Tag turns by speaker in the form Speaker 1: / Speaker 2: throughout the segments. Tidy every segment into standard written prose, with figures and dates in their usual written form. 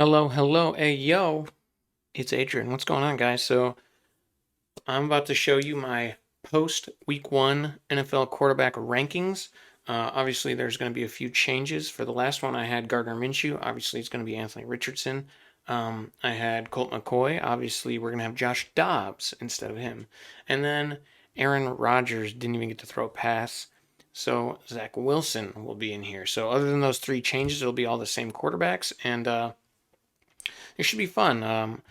Speaker 1: Hello, hello, hey yo, it's Adrian. What's going on, guys? So, I'm about to show you my post week one NFL quarterback rankings. Obviously, there's going to be a few changes. For the last one, I had Gardner Minshew. Obviously, it's going to be Anthony Richardson. I had Colt McCoy. Obviously, we're going to have Josh Dobbs instead of him. And then Aaron Rodgers didn't even get to throw a pass. So, Zach Wilson will be in here. So, other than those three changes, it'll be all the same quarterbacks. And it should be fun.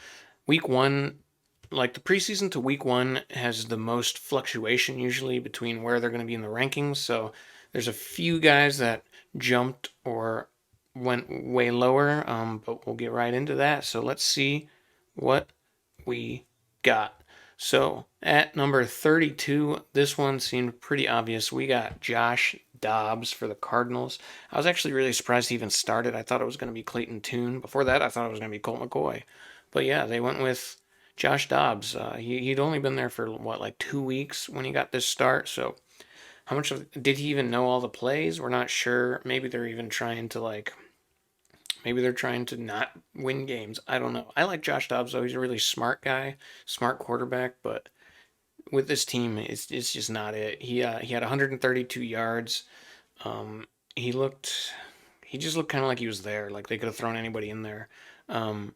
Speaker 1: Week one, like the preseason to week one, has the most fluctuation usually between where they're going to be in the rankings. So there's a few guys that jumped or went way lower, but we'll get right into that. So let's see what we got. So at number 32, this one seemed pretty obvious. We got Josh Dobbs for the Cardinals. I was actually really surprised he even started. I thought it was going to be Clayton Tune. Before that, I thought it was going to be Colt McCoy. But yeah, they went with Josh Dobbs. He'd only been there for what, like 2 weeks when he got this start. So how much of did he even know all the plays? We're not sure. Maybe they're trying to not win games. I don't know. I like Josh Dobbs though. He's a really smart guy, smart quarterback. But with this team, it's just not it. He had 132 yards. Um, he looked he just looked kind of like he was there. Like they could have thrown anybody in there. Um,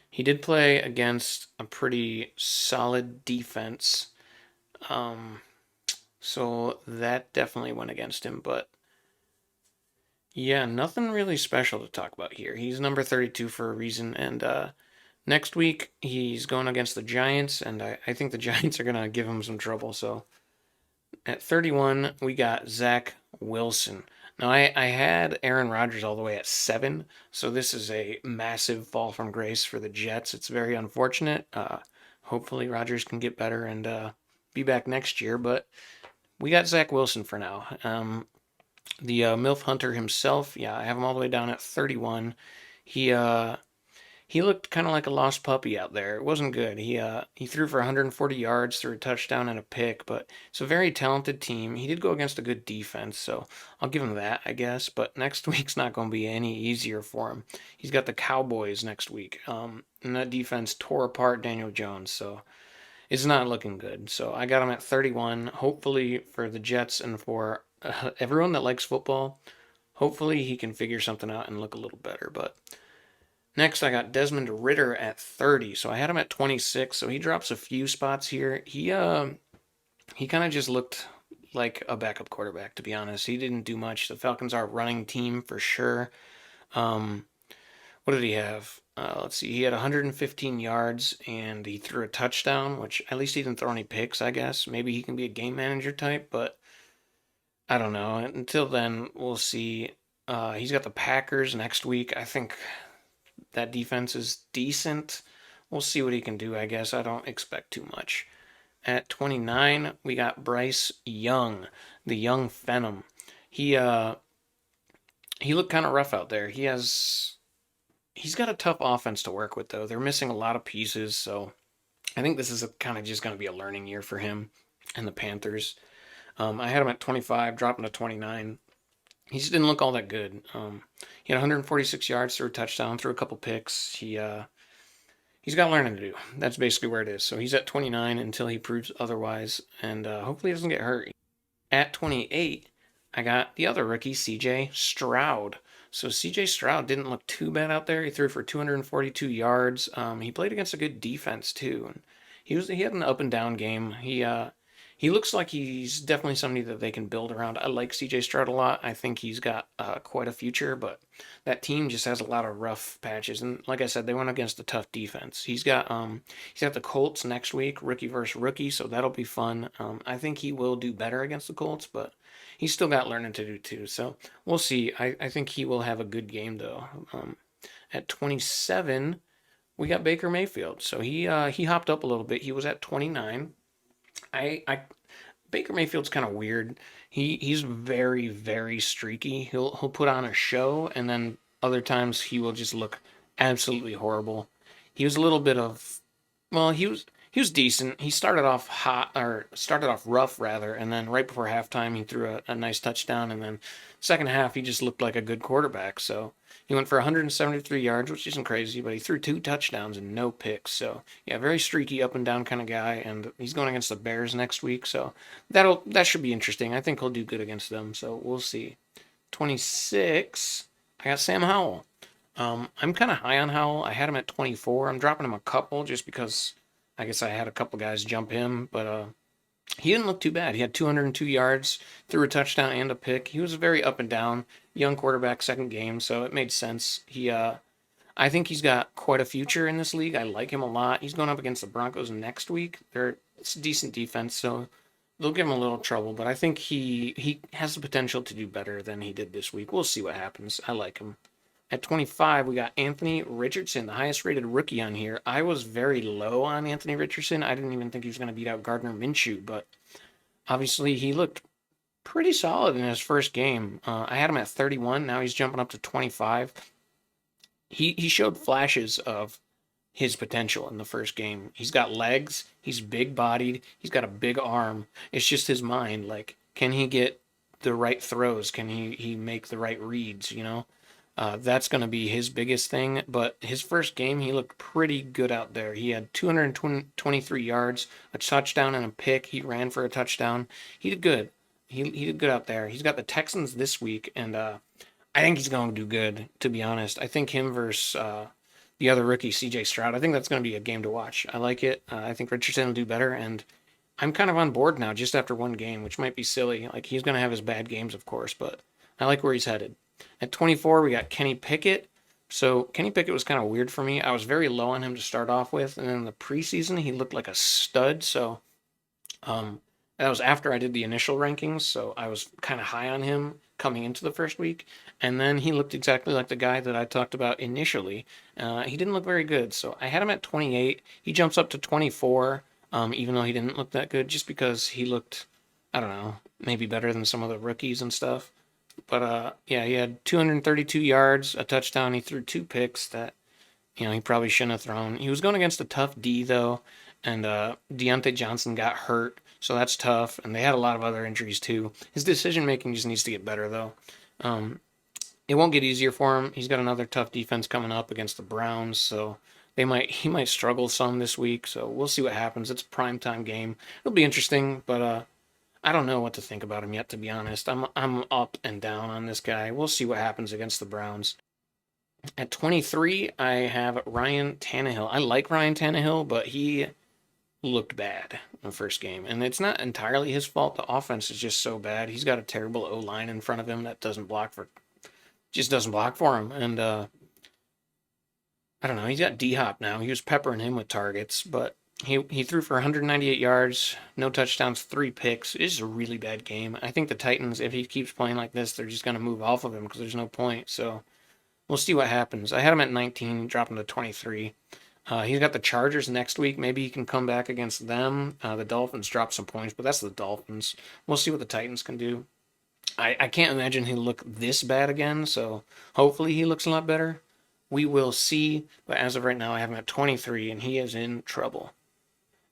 Speaker 1: he did play against a pretty solid defense. Um, so that definitely went against him. But yeah, nothing really special to talk about here. He's number 32 for a reason. And next week, he's going against the Giants. And I think the Giants are going to give him some trouble. So at 31, we got Zach Wilson. Now, I had Aaron Rodgers all the way at 7. So this is a massive fall from grace for the Jets. It's very unfortunate. Hopefully, Rodgers can get better and be back next year. But we got Zach Wilson for now. The MILF Hunter himself, yeah, I have him all the way down at 31. He uh, he looked kind of like a lost puppy out there. It wasn't good. He threw for 140 yards, threw a touchdown and a pick, but it's a very talented team. He did go against a good defense, so I'll give him that, I guess. But next week's not going to be any easier for him. He's got the Cowboys next week, and that defense tore apart Daniel Jones, so it's not looking good. So I got him at 31. Hopefully for the Jets and for everyone that likes football, hopefully he can figure something out and look a little better. But next, I got Desmond Ritter at 30. So I had him at 26. So he drops a few spots here. He kind of just looked like a backup quarterback, to be honest. He didn't do much. The Falcons are a running team for sure. Um, what did he have? Let's see. He had 115 yards and he threw a touchdown, which at least he didn't throw any picks, I guess. Maybe he can be a game manager type, but I don't know. Until then, we'll see. He's got the Packers next week. I think that defense is decent. We'll see what he can do, I guess. I don't expect too much. At 29, we got Bryce Young, the young Phenom. He uh he looked kind of rough out there. He's got a tough offense to work with though. They're missing a lot of pieces, so I think this is kind of just going to be a learning year for him and the Panthers. I had him at 25, dropped him to 29. He just didn't look all that good. He had 146 yards, threw a touchdown, threw a couple picks. He's got learning to do. That's basically where it is. So he's at 29 until he proves otherwise, and hopefully he doesn't get hurt. At 28, I got the other rookie, C.J. Stroud. So C.J. Stroud didn't look too bad out there. He threw for 242 yards. He played against a good defense too, and he had an up and down game. He looks like he's definitely somebody that they can build around. I like C.J. Stroud a lot. I think he's got quite a future, but that team just has a lot of rough patches. And like I said, they went against a tough defense. He's got the Colts next week, rookie versus rookie, so that'll be fun. I think he will do better against the Colts, but he's still got learning to do too. So we'll see. I think he will have a good game though. At 27, we got Baker Mayfield. So he hopped up a little bit. He was at 29. I Baker Mayfield's kind of weird. He's very very streaky. He'll put on a show and then other times he will just look absolutely horrible. He was a little bit of well, he was decent. He started off hot or started off rough rather, and then right before halftime he threw a nice touchdown, and then second half he just looked like a good quarterback. So He went for 173 yards, which isn't crazy, but he threw 2 touchdowns and no picks. So yeah, very streaky, up and down kind of guy, and he's going against the Bears next week, so that should be interesting. I think he'll do good against them. So we'll see. 26. I got Sam Howell. I'm kind of high on Howell. I had him at 24. I'm dropping him a couple just because I guess I had a couple guys jump him, but he didn't look too bad. He had 202 yards, threw a touchdown and a pick. He was very up and down, young quarterback, second game, so it made sense. I think he's got quite a future in this league. I like him a lot. He's going up against the Broncos next week. It's a decent defense, so they'll give him a little trouble, but I think he has the potential to do better than he did this week. We'll see what happens. I like him. At 25, we got Anthony Richardson, the highest rated rookie on here. I was very low on Anthony Richardson. I didn't even think he was going to beat out Gardner Minshew, but obviously he looked pretty solid in his first game. I had him at 31. Now he's jumping up to 25. He showed flashes of his potential in the first game. He's got legs. He's big bodied. He's got a big arm. It's just his mind. Like, can he get the right throws? Can he make the right reads? That's going to be his biggest thing. But his first game, he looked pretty good out there. He had 223 yards, a touchdown, and a pick. He ran for a touchdown. He did good. He did good out there. He's got the Texans this week, and I think he's going to do good, to be honest. I think him versus the other rookie, CJ Stroud, I think that's going to be a game to watch. I like it. I think Richardson will do better, and I'm kind of on board now just after one game, which might be silly. Like, he's going to have his bad games, of course, but I like where he's headed. At 24, we got Kenny Pickett. So Kenny Pickett was kind of weird for me. I was very low on him to start off with, and in the preseason, he looked like a stud. So that was after I did the initial rankings, so I was kind of high on him coming into the first week. And then he looked exactly like the guy that I talked about initially. He didn't look very good, so I had him at 28. He jumps up to 24, even though he didn't look that good, just because he looked, I don't know, maybe better than some of the rookies and stuff. But yeah, he had 232 yards, a touchdown. He threw 2 picks that he probably shouldn't have thrown. He was going against a tough D though, and Deontay Johnson got hurt, so that's tough. And they had a lot of other injuries too. His decision making just needs to get better though. It won't get easier for him. He's got another tough defense coming up against the Browns, so he might struggle some this week. So we'll see what happens. It's a primetime game. It'll be interesting, but I don't know what to think about him yet, to be honest. I'm up and down on this guy. We'll see what happens against the Browns. At 23, I have Ryan Tannehill. I like Ryan Tannehill, but he looked bad in the first game. And it's not entirely his fault. The offense is just so bad. He's got a terrible O-line in front of him that doesn't block for him. And I don't know. He's got D-Hop now. He was peppering him with targets, but he threw for 198 yards, no touchdowns, 3 picks. It's a really bad game. I think the Titans, if he keeps playing like this, they're just going to move off of him because there's no point. So we'll see what happens. I had him at 19, dropped him to 23. He's got the Chargers next week. Maybe he can come back against them. The Dolphins dropped some points, but that's the Dolphins. We'll see what the Titans can do. I can't imagine he'll look this bad again, so hopefully he looks a lot better. We will see, but as of right now, I have him at 23, and he is in trouble.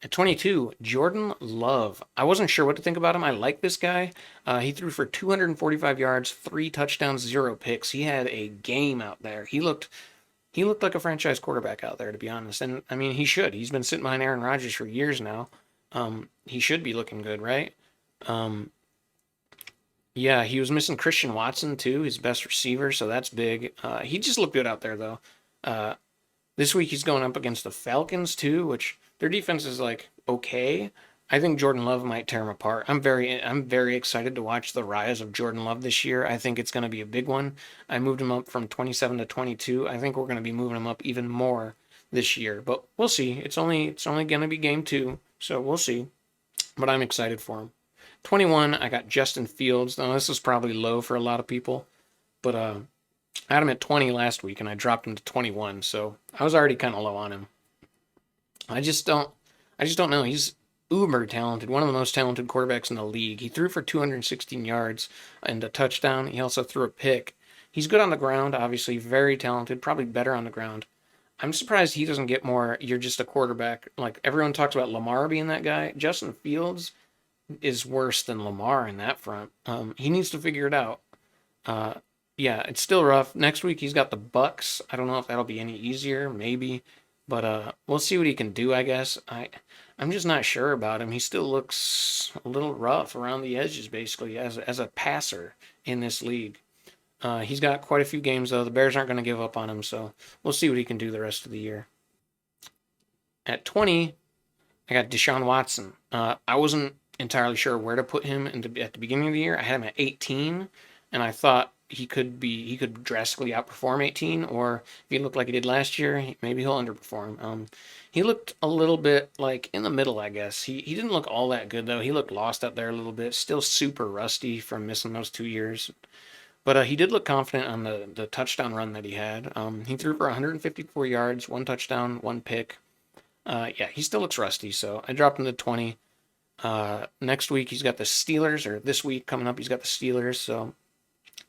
Speaker 1: At 22, Jordan Love. I wasn't sure what to think about him. I like this guy. He threw for 245 yards, 3 touchdowns, 0 picks. He had a game out there. He looked like a franchise quarterback out there, to be honest. And I mean, he should. He's been sitting behind Aaron Rodgers for years now. He should be looking good, right? Yeah, he was missing Christian Watson too, his best receiver, so that's big. He just looked good out there though. Uh, this week he's going up against the Falcons too, which their defense is like okay. I think Jordan Love might tear him apart. I'm very excited to watch the rise of Jordan Love this year. I think it's going to be a big one. I moved him up from 27 to 22. I think we're going to be moving him up even more this year, but we'll see. It's only going to be game 2, so we'll see. But I'm excited for him. 21, I got Justin Fields. Now this is probably low for a lot of people, but I had him at 20 last week and I dropped him to 21, so I was already kind of low on him. I just don't know. He's uber talented, one of the most talented quarterbacks in the league. He threw for 216 yards and a touchdown. He also threw a pick. He's good on the ground, obviously, very talented, probably better on the ground. I'm surprised he doesn't get more, you're just a quarterback. Like, everyone talks about Lamar being that guy. Justin Fields is worse than Lamar in that front. He needs to figure it out. Yeah, it's still rough. Next week he's got the Bucks. I don't know if that'll be any easier, maybe, but we'll see what he can do. I guess I'm just not sure about him. He still looks a little rough around the edges, basically, as a passer in this league. He's got quite a few games though. The Bears aren't going to give up on him, so we'll see what he can do the rest of the year. At 20, I got Deshaun Watson. I wasn't entirely sure where to put him at the beginning of the year. I had him at 18, and I thought he could drastically outperform 18, or if he looked like he did last year, maybe he'll underperform. He looked a little bit like in the middle, I guess. He didn't look all that good though. He looked lost up there a little bit. Still super rusty from missing those 2 years. But he did look confident on the touchdown run that he had. He threw for 154 yards, one touchdown, one pick. Yeah, he still looks rusty, so I dropped him to 20. Next week he's got the Steelers, or this week coming up he's got the Steelers. So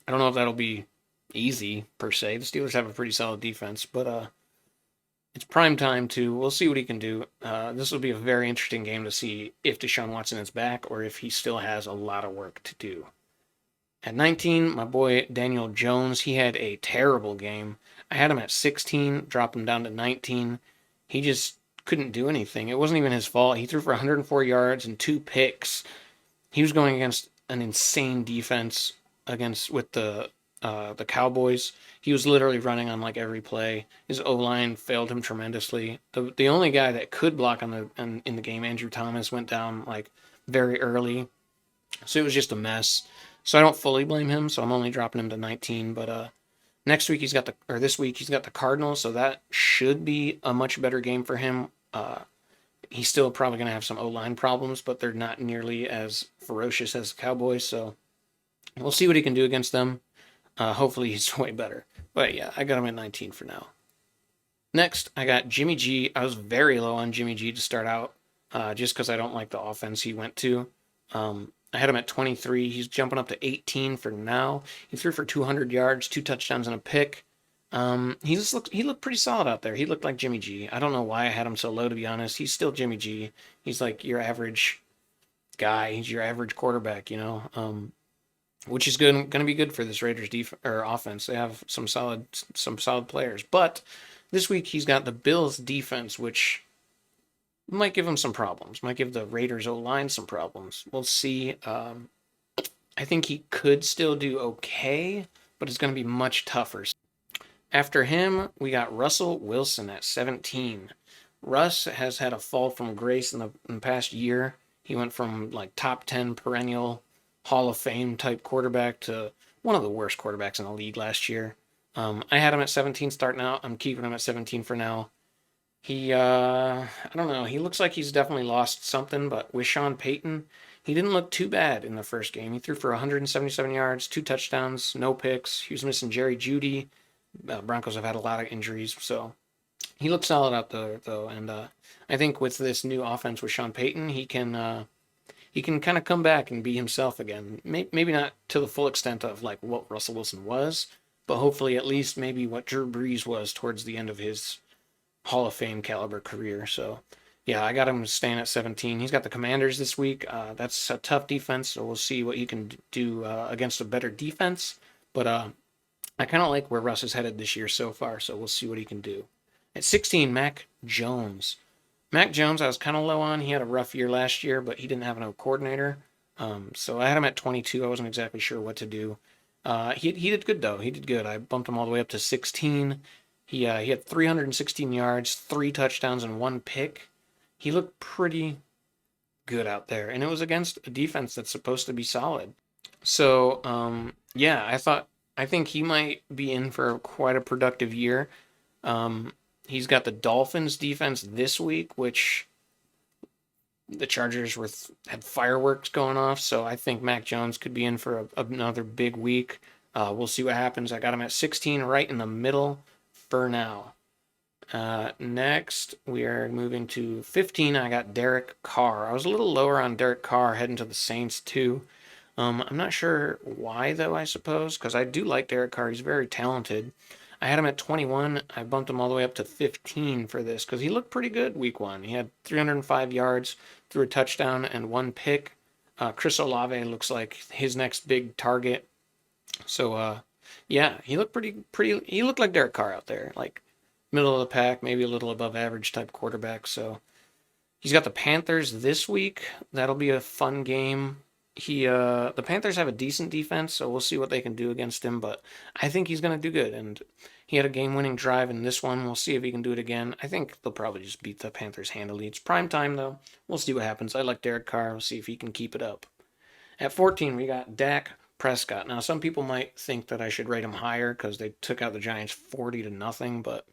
Speaker 1: I don't know if that'll be easy per se. The Steelers have a pretty solid defense, but it's prime time too. We'll see what he can do. This will be a very interesting game to see if Deshaun Watson is back or if he still has a lot of work to do. At 19, my boy Daniel Jones, he had a terrible game. I had him at 16, dropped him down to 19. He just couldn't do anything. It wasn't even his fault. He threw for 104 yards and two picks. He was going against an insane defense against with the Cowboys. He was literally running on like every play. His O line failed him tremendously. The only guy that could block in the game, Andrew Thomas, went down like very early, so it was just a mess. So I don't fully blame him. So I'm only dropping him to 19. But this week he's got the Cardinals, so that should be a much better game for him. He's still probably going to have some O line problems, but they're not nearly as ferocious as the Cowboys. So we'll see what he can do against them. Hopefully he's way better. But yeah, I got him at 19 for now. Next, I got Jimmy G. I was very low on Jimmy G to start out, just because I don't like the offense he went to. I had him at 23. He's jumping up to 18 for now. He threw for 200 yards, two touchdowns, and a pick. He looked pretty solid out there. He looked like Jimmy G. I don't know why I had him so low, to be honest. He's still Jimmy G. He's like your average guy. He's your average quarterback, which is good, going to be good for this Raiders or offense. They have some solid players, but this week he's got the Bills defense, which might give him some problems. Might give the Raiders O line some problems. We'll see. I think he could still do okay, but it's going to be much tougher. After him, we got Russell Wilson at 17. Russ has had a fall from grace in the past year. He went from like top 10 perennial Hall of Fame type quarterback to one of the worst quarterbacks in the league last year. I had him at 17 starting out. I'm keeping him at 17 for now. I don't know. He looks like he's definitely lost something, but with Sean Payton, he didn't look too bad in the first game. He threw for 177 yards, two touchdowns, no picks. He was missing Jerry Jeudy. Broncos have had a lot of injuries, so he looked solid out there though. And I think with this new offense with Sean Payton, he can kind of come back and be himself again. Maybe not to the full extent of like what Russell Wilson was, but hopefully at least maybe what Drew Brees was towards the end of his Hall of Fame caliber career. So yeah, I got him staying at 17. He's got the Commanders this week. That's a tough defense, so we'll see what he can do against a better defense. But I kind of like where Russ is headed this year so far, so we'll see what he can do. At 16, Mac Jones. Mac Jones, I was kind of low on. He had a rough year last year, but he didn't have no coordinator. So I had him at 22. I wasn't exactly sure what to do. He did good, though. He did good. I bumped him all the way up to 16. He had 316 yards, three touchdowns, and one pick. He looked pretty good out there, and it was against a defense that's supposed to be solid. So, yeah, I think he might be in for quite a productive year. He's got the Dolphins defense this week, which the Chargers had fireworks going off. So I think Mac Jones could be in for another big week. We'll see what happens. I got him at 16, right in the middle for now. Next, we are moving to 15. I got Derek Carr. I was a little lower on Derek Carr heading to the Saints too. I'm not sure why though, I suppose, because I do like Derek Carr. He's very talented. I had him at 21. I bumped him all the way up to 15 for this because he looked pretty good week one. He had 305 yards, threw a touchdown, and one pick. Chris Olave looks like his next big target. So Yeah, he looked pretty. He looked like Derek Carr out there, like middle of the pack, maybe a little above average type quarterback. So he's got the Panthers this week. That'll be a fun game. The Panthers have a decent defense, so we'll see what they can do against him. But I think he's gonna do good. And he had a game-winning drive in this one. We'll see if he can do it again. I think they'll probably just beat the Panthers handily. It's prime time though. We'll see what happens. I like Derek Carr. We'll see if he can keep it up. At 14, we got Dak Prescott. Now, some people might think that I should rate him higher because they took out the Giants 40 to nothing, but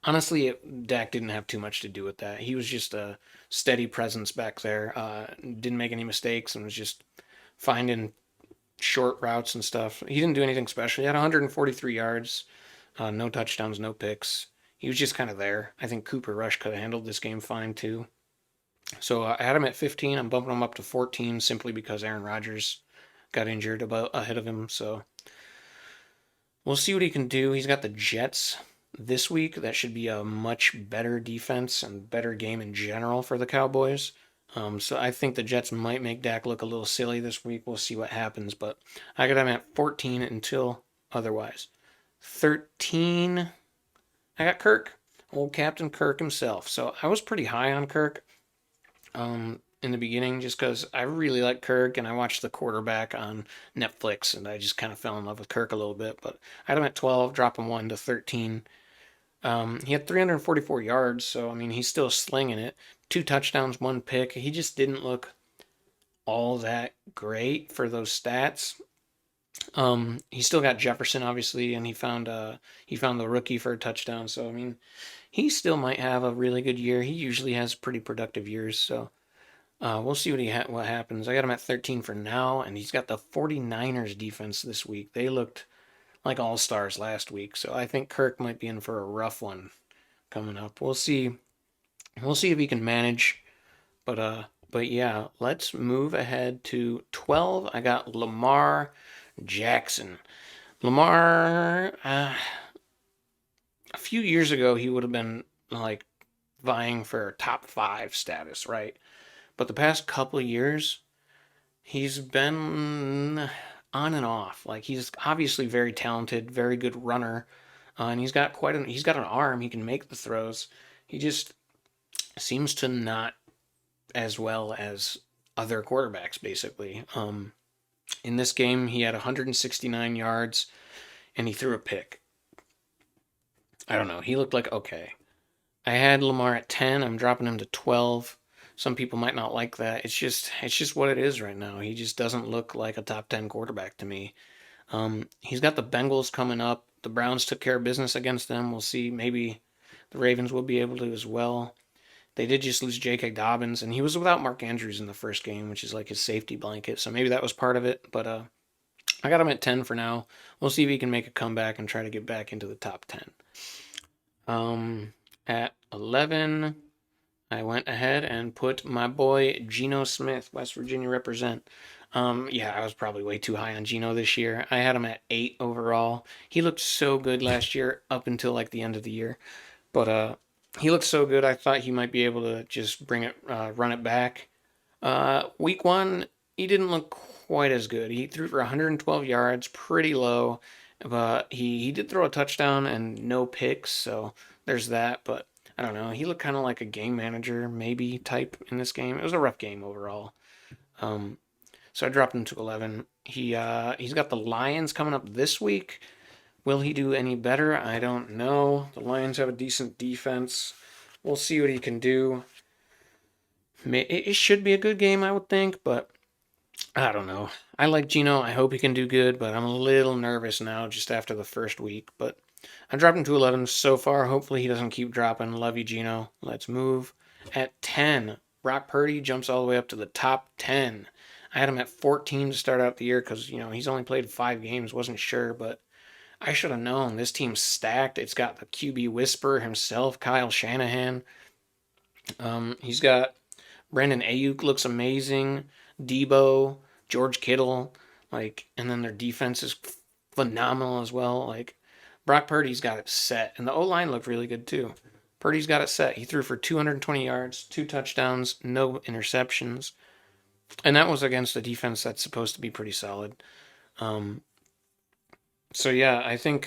Speaker 1: honestly, Dak didn't have too much to do with that. He was just a steady presence back there. Didn't make any mistakes and was just finding short routes and stuff. He didn't do anything special. He had 143 yards, no touchdowns, no picks. He was just kind of there. I think Cooper Rush could have handled this game fine too. So I had him at 15. I'm bumping him up to 14 simply because Aaron Rodgers got injured about ahead of him. So we'll see what he can do. He's got the Jets this week. That should be a much better defense and better game in general for the Cowboys. So I think the Jets might make Dak look a little silly this week. We'll see what happens. But I got him at 14 until otherwise. 13, I got Kirk, old Captain Kirk himself. So I was pretty high on Kirk in the beginning just because I really like Kirk and I watched The Quarterback on Netflix and I just kind of fell in love with Kirk a little bit. But I had him at 12, drop him 1 to 13. He had 344 yards, so I mean, he's still slinging it. 2 touchdowns, 1 pick. He just didn't look all that great for those stats. He still got Jefferson, obviously, and he found the rookie for a touchdown. So I mean, he still might have a really good year. He usually has pretty productive years. So we'll see what happens. I got him at 13 for now, and he's got the 49ers defense this week. They looked like all stars last week, so I think Kirk might be in for a rough one coming up. We'll see. We'll see if he can manage. But yeah, let's move ahead to 12. I got Lamar Jackson. Lamar, a few years ago, he would have been like vying for top 5 status, right? But the past couple of years, he's been on and off. Like he's obviously very talented, very good runner, and he's got an arm. He can make the throws. He just seems to not as well as other quarterbacks, basically. In this game, he had 169 yards and he threw a pick. I don't know. He looked like okay. I had Lamar at 10. I'm dropping him to 12. Some people might not like that. It's just what it is right now. He just doesn't look like a top 10 quarterback to me. He's got the Bengals coming up. The Browns took care of business against them. We'll see. Maybe the Ravens will be able to as well. They did just lose J.K. Dobbins, and he was without Mark Andrews in the first game, which is like his safety blanket. So maybe that was part of it. But I got him at 10 for now. We'll see if he can make a comeback and try to get back into the top 10. At 11, I went ahead and put my boy Geno Smith, West Virginia represent. Yeah, I was probably way too high on Geno this year. I had him at 8 overall. He looked so good last year up until like the end of the year. But he looked so good. I thought he might be able to just run it back. Week 1, he didn't look quite as good. He threw for 112 yards, pretty low, but he did throw a touchdown and no picks, so there's that. But I don't know. He looked kind of like a game manager maybe type in this game. It was a rough game overall. So I dropped him to 11. He's got the Lions coming up this week. Will he do any better? I don't know. The Lions have a decent defense. We'll see what he can do. It should be a good game, I would think, but I don't know. I like Geno. I hope he can do good, but I'm a little nervous now just after the first week. But I dropped him to 11 so far. Hopefully he doesn't keep dropping. Love you, Geno. Let's move. At 10, Brock Purdy jumps all the way up to the top 10. I had him at 14 to start out the year because, he's only played 5 games. Wasn't sure, but I should have known. This team's stacked. It's got the QB whisperer himself, Kyle Shanahan. He's got Brandon Ayuk looks amazing. Debo, George Kittle, and then their defense is phenomenal as well. Brock Purdy's got it set, and the O line looked really good too. Purdy's got it set. He threw for 220 yards, 2 touchdowns, no interceptions, and that was against a defense that's supposed to be pretty solid. So yeah, I think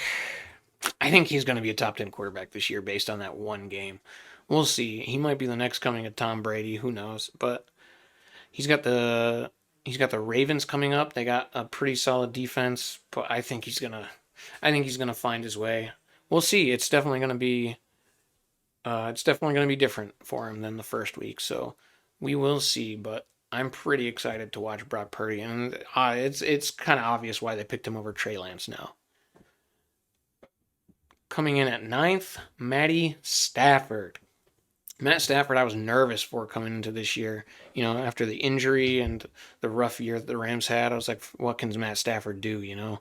Speaker 1: he's going to be a top 10 quarterback this year based on that one game. We'll see. He might be the next coming of Tom Brady. Who knows? But he's got the he's got the Ravens coming up. They got a pretty solid defense, but I think he's gonna find his way. We'll see. It's definitely gonna be different for him than the first week. So we will see. But I'm pretty excited to watch Brock Purdy, and it's kind of obvious why they picked him over Trey Lance now. Coming in at ninth, Matty Stafford. Matt Stafford, I was nervous for coming into this year. After the injury and the rough year that the Rams had, I was like, what can Matt Stafford do?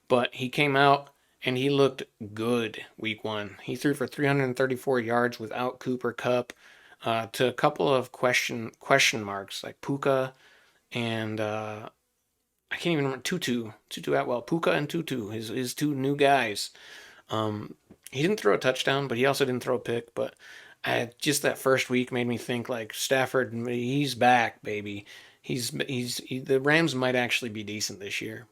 Speaker 1: But he came out and he looked good week one. He threw for 334 yards without Cooper Kupp, to a couple of question marks like Puka and I can't even remember Tutu Atwell, Puka and Tutu, his two new guys. Um, he didn't throw a touchdown, but he also didn't throw a pick. But just that first week made me think like Stafford, he's back, baby. The Rams might actually be decent this year.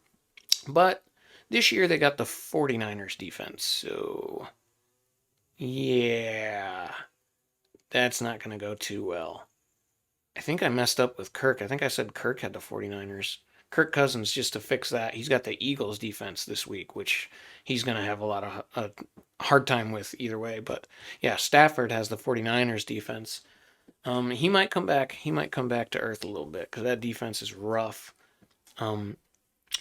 Speaker 1: But this year they got the 49ers defense. So yeah, that's not going to go too well. I think I messed up with Kirk. I think I said Kirk had the 49ers. Kirk Cousins, just to fix that, he's got the Eagles defense this week, which he's going to have a lot of a hard time with either way. But yeah, Stafford has the 49ers defense. He might come back. He might come back to earth a little bit because that defense is rough. Um,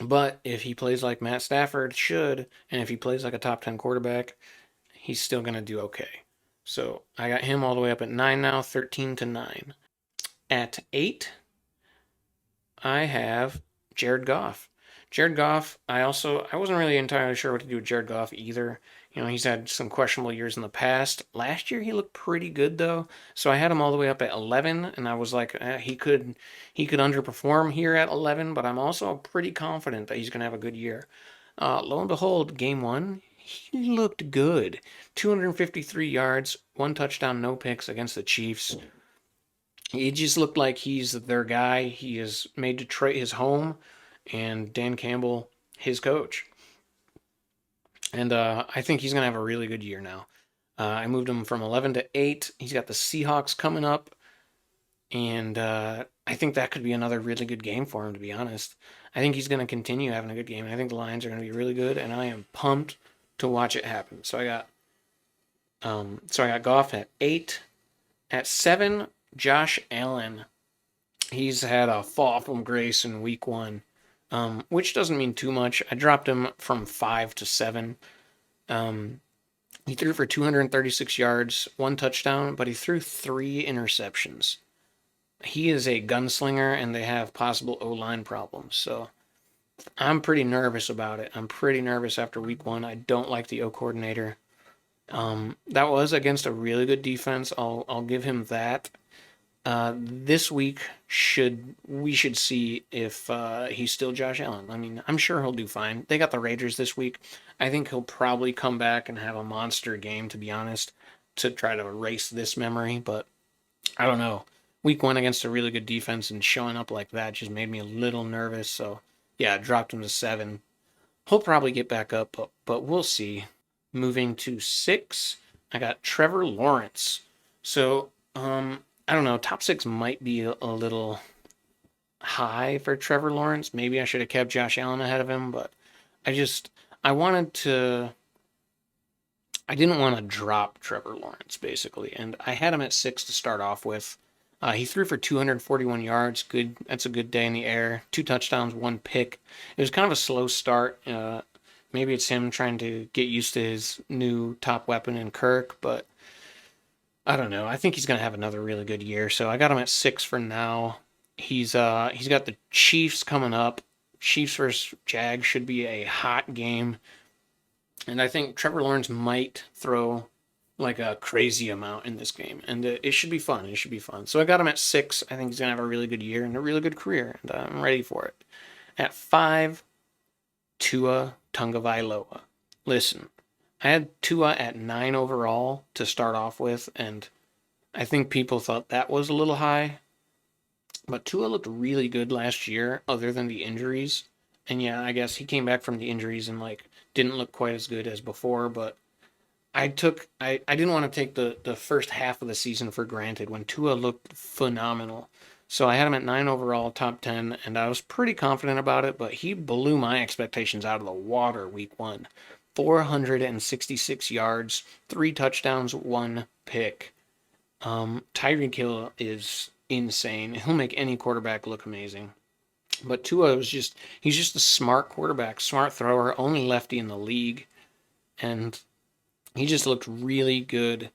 Speaker 1: but if he plays like Matt Stafford should, and if he plays like a top 10 quarterback, he's still going to do okay. So I got him all the way up at 9 now, 13-9. At 8, I have Jared Goff. Jared Goff, I wasn't really entirely sure what to do with Jared Goff either. He's had some questionable years in the past. Last year he looked pretty good though, so I had him all the way up at 11, and I was like, he could underperform here at 11, but I'm also pretty confident that he's gonna have a good year. Lo and behold, game one, he looked good. 253 yards, one touchdown, no picks against the Chiefs. He just looked like he's their guy. He has made Detroit his home, and Dan Campbell his coach. And I think he's gonna have a really good year now. I moved him from 11 to 8. He's got the Seahawks coming up, and I think that could be another really good game for him. To be honest, I think he's gonna continue having a good game. I think the Lions are gonna be really good, and I am pumped to watch it happen. So I got Goff at 8. At 7, Josh Allen. He's had a fall from grace in week one, which doesn't mean too much. I dropped him from 5 to 7. Um, he threw for 236 yards, one touchdown, but he threw 3 interceptions. He is a gunslinger, and they have possible O line problems. So I'm pretty nervous about it. I'm pretty nervous after week one. I don't like the O coordinator. That was against a really good defense. I'll give him that. This week we should see if he's still Josh Allen. I mean, I'm sure he'll do fine. They got the Raiders this week. I think he'll probably come back and have a monster game, to be honest, to try to erase this memory. But I don't know. Week one against a really good defense and showing up like that just made me a little nervous. So yeah, I dropped him to 7. He'll probably get back up, but we'll see. Moving to 6, I got Trevor Lawrence. So I don't know. Top 6 might be a little high for Trevor Lawrence. Maybe I should have kept Josh Allen ahead of him, but I just I wanted to I didn't want to drop Trevor Lawrence basically, and I had him at 6 to start off with. He threw for 241 yards. Good. That's a good day in the air. 2 touchdowns, one pick. It was kind of a slow start. Maybe it's him trying to get used to his new top weapon in Kirk, but I don't know. I think he's gonna have another really good year. So I got him at 6 for now. He's got the Chiefs coming up. Chiefs versus Jags should be a hot game, and I think Trevor Lawrence might throw like a crazy amount in this game, and it should be fun. It should be fun. So I got him at 6. I think he's gonna have a really good year and a really good career, and I'm ready for it. At 5, Tua Tagovailoa. Listen, I had Tua at 9 overall to start off with, and I think people thought that was a little high. But Tua looked really good last year, other than the injuries. And yeah, I guess he came back from the injuries in like didn't look quite as good as before, but I didn't want to take the first half of the season for granted when Tua looked phenomenal. So I had him at 9 overall, top 10, and I was pretty confident about it, but he blew my expectations out of the water week 1. 466 yards, 3 touchdowns, 1 pick. Tyreek Hill is insane. He'll make any quarterback look amazing. But Tua he's just a smart quarterback, smart thrower, only lefty in the league, and he just looked really good.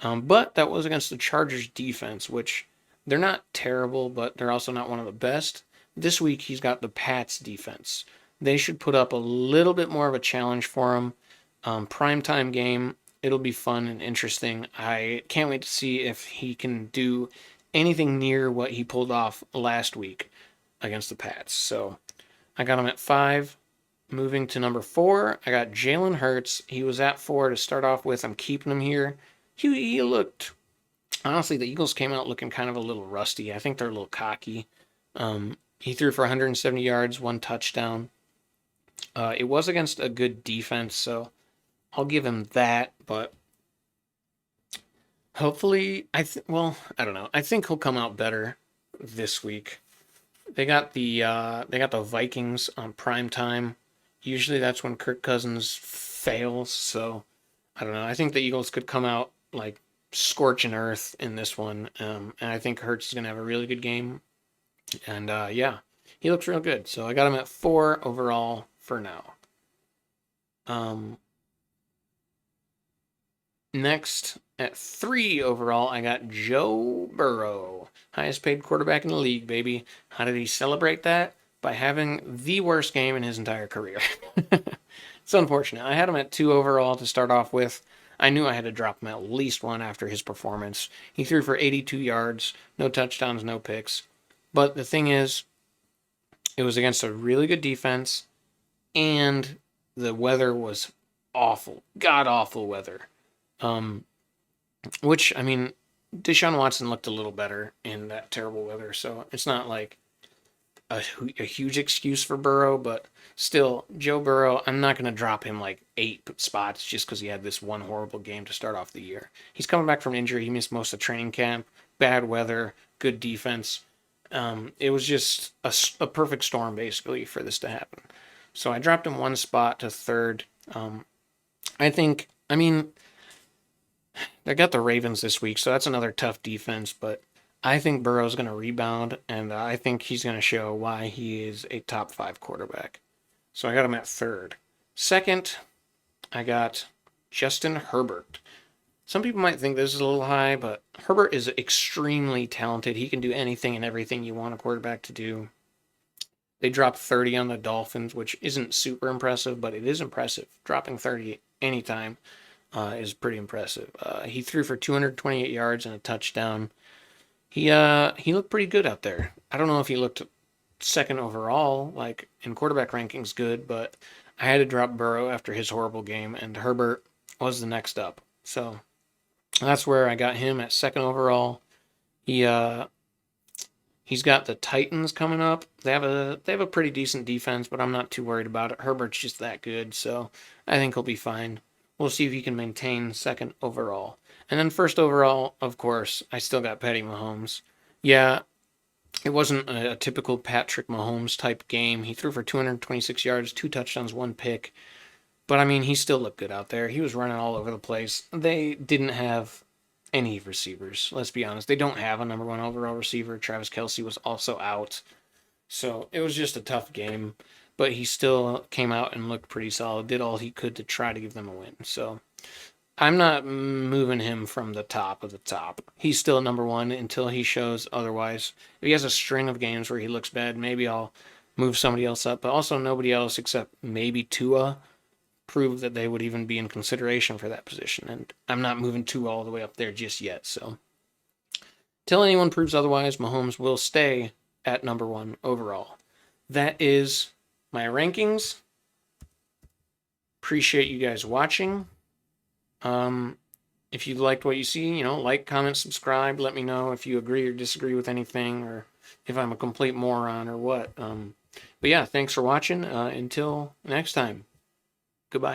Speaker 1: But that was against the Chargers defense, which they're not terrible, but they're also not one of the best. This week he's got the Pats defense. They should put up a little bit more of a challenge for him. Primetime game. It'll be fun and interesting. I can't wait to see if he can do anything near what he pulled off last week against the Pats. So I got him at 5. Moving to number 4, I got Jalen Hurts. He was at 4 to start off with. I'm keeping him here. He looked, honestly, the Eagles came out looking kind of a little rusty. I think they're a little cocky. He threw for 170 yards, 1 touchdown. It was against a good defense, so I'll give him that. But hopefully, I don't know. I think he'll come out better this week. They got the Vikings on prime time. Usually that's when Kirk Cousins fails, so I don't know. I think the Eagles could come out like scorching earth in this one, and I think Hurts is gonna have a really good game. And yeah, he looks real good. So I got him at 4 overall for now. Next at 3 overall, I got Joe Burrow, highest paid quarterback in the league, baby. How did he celebrate that? By having the worst game in his entire career. It's unfortunate. I had him at 2 overall to start off with. I knew I had to drop him at least 1 after his performance. He threw for 82 yards, no touchdowns, no picks. But the thing is, it was against a really good defense, and the weather was awful, god awful weather. Which, I mean, Deshaun Watson looked a little better in that terrible weather, so it's not like a huge excuse for Burrow, but still, Joe Burrow, I'm not going to drop him like 8 spots just because he had this one horrible game to start off the year. He's coming back from injury. He missed most of training camp, bad weather, good defense. It was just a perfect storm, basically, for this to happen. So I dropped him 1 spot to 3rd. I mean, they got the Ravens this week, so that's another tough defense, but I think Burrow's going to rebound, and I think he's going to show why he is a top 5 quarterback. So I got him at 3rd. 2nd, I got Justin Herbert. Some people might think this is a little high, but Herbert is extremely talented. He can do anything and everything you want a quarterback to do. They dropped 30 on the Dolphins, which isn't super impressive, but it is impressive. Dropping 30 anytime is pretty impressive. He threw for 228 yards and a touchdown. He looked pretty good out there. I don't know if he looked 2nd overall, like in quarterback rankings, good, but I had to drop Burrow after his horrible game, and Herbert was the next up. So that's where I got him at 2nd overall. He's got the Titans coming up. They have a pretty decent defense, but I'm not too worried about it. Herbert's just that good, so I think he'll be fine. We'll see if he can maintain 2nd overall. And then 1st overall, of course, I still got Patty Mahomes. Yeah, it wasn't a typical Patrick Mahomes type game. He threw for 226 yards, 2 touchdowns, 1 pick. But I mean, he still looked good out there. He was running all over the place. They didn't have any receivers. Let's be honest. They don't have a number 1 overall receiver. Travis Kelce was also out. So it was just a tough game. But he still came out and looked pretty solid. Did all he could to try to give them a win. So I'm not moving him from the top of the top. He's still number 1 until he shows otherwise. If he has a string of games where he looks bad, maybe I'll move somebody else up. But also nobody else except maybe Tua proved that they would even be in consideration for that position. And I'm not moving Tua all the way up there just yet. So till anyone proves otherwise, Mahomes will stay at number 1 overall. That is my rankings. Appreciate you guys watching. If you liked what you see, like, comment, subscribe. Let me know if you agree or disagree with anything, or if I'm a complete moron or what. But yeah, thanks for watching. Until next time. Goodbye.